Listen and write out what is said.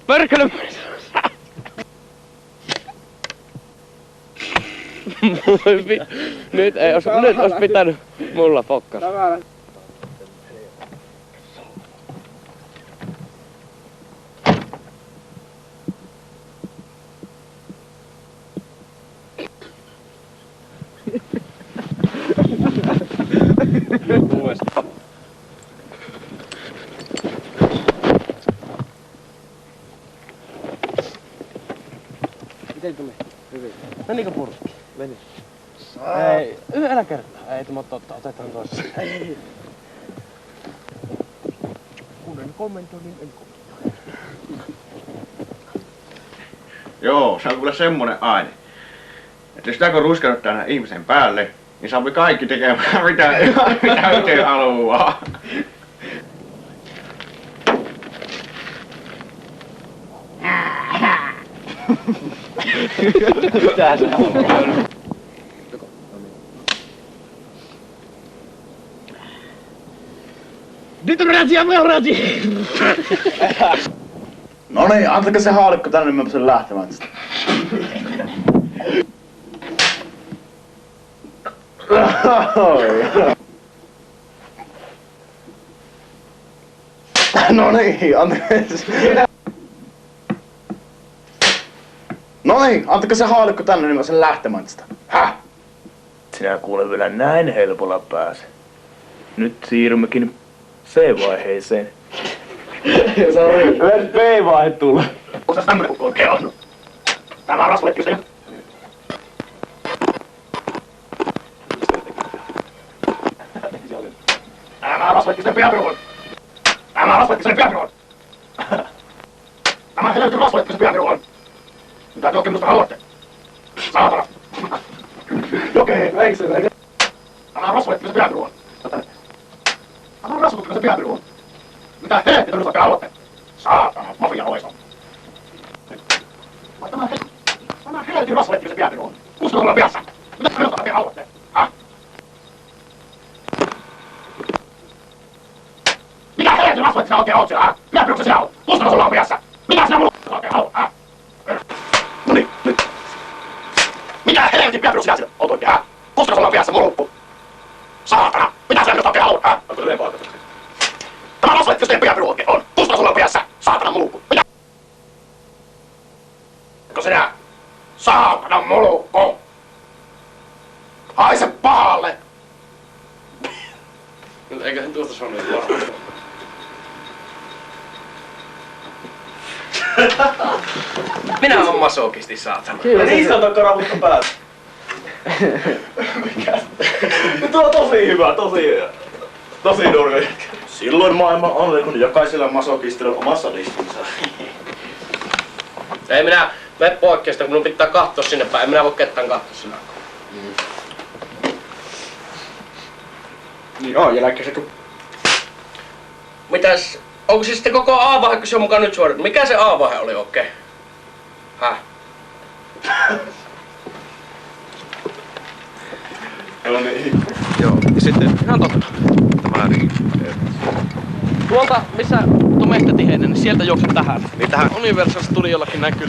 Perkele! Nyt ois pitänyt mulla pokkas. Uudestaan. Miten tuli? Hyvin. Menikö purkki? Meni. Ei, yhdellä kertaa. Ei tämä totta, otetaan toisessa. Ei. Kun en kommentoi, niin en kommentoi. Joo, se on kuule semmonen aine. Että jos sitä kun ruiskanut tänne ihmisen päälle, niin saa kaikki tekemään mitä itse haluaa. Mitä se on? Nyt on rätiä, me on rätiä! No niin, antakaa se haalikko tänne, niin mä pystyn lähtemään tästä. No niin, antakaa se haalikko tänne, niin mä sen lähtemään tästä. Häh? Sinä kuule vielä näin helpolla pääse. Nyt siirrymmekin C-vaiheeseen. Nyt B-vaihe tulee. Osas tämmönen oikein on. Tämä on rasvalle kyse. Tämä on rasvalle kyse piapiruun. Tämä on rasvalle kyse piapiruun. Tämä on helvetin rasvalle kyse piapiruun. Mitä te oikein minusta haluatte? Saatana. Okei, eikö se? Tämä on rasvalle kyse piapiruun. Tämä on rasvalle kyse piapiruun. Mitä te minusta oikein haluatte? Saatana, mafia loisto. Tämä helvetin rasvalle kyse piapiruun. Uskon olla piassa. Mitä te minusta oikein haluatte? Häh? Mitä helvetin rasvalle sinä oikein oot siellä, häh? Mitä piruksi sinä oot? Uskon sulla on piassa. Mitä sinä mulla oikein haluat, häh? Noniin, nyt. Mitä helvetin piapiruksi sinä siellä oot oikein, häh? Uskon sulla on piassa, muluppu. Saatana, mitä sinä minusta oikein haluat, häh? Tämä rasvalle kyse piapiru oikein on. Uskon sulla on piassa, saatana muluppu. Mitä? Etkö sinä? Saatana mulukko! Haise pahalle! Eiköhän tuosta sanoa varmaan. Minä oon masokisti, saatana. Ja niistä on karavutta päätä. Tuo on tosi hyvä, tosi nurmi. Silloin maailma on, kun jokaisella masokistilla on oma sadistinsa. Ei minä mene poikkeasta, kun minun pitää katsoa sinne päin. En minä voi ketään katsoa sinne. Niin on, jälkeen se kun... Mitäs? Onko se sitten koko A-vaihe, kun se on mukaan nyt suoritettu? Mikä se A-vaihe oli oikein? Häh? Joo, ja sitten ihan totta. Tämä Tuolta, missä tuo mehtätiheinen, niin sieltä juokset tähän. Niin tähän Universals tuli jollakin näkyy.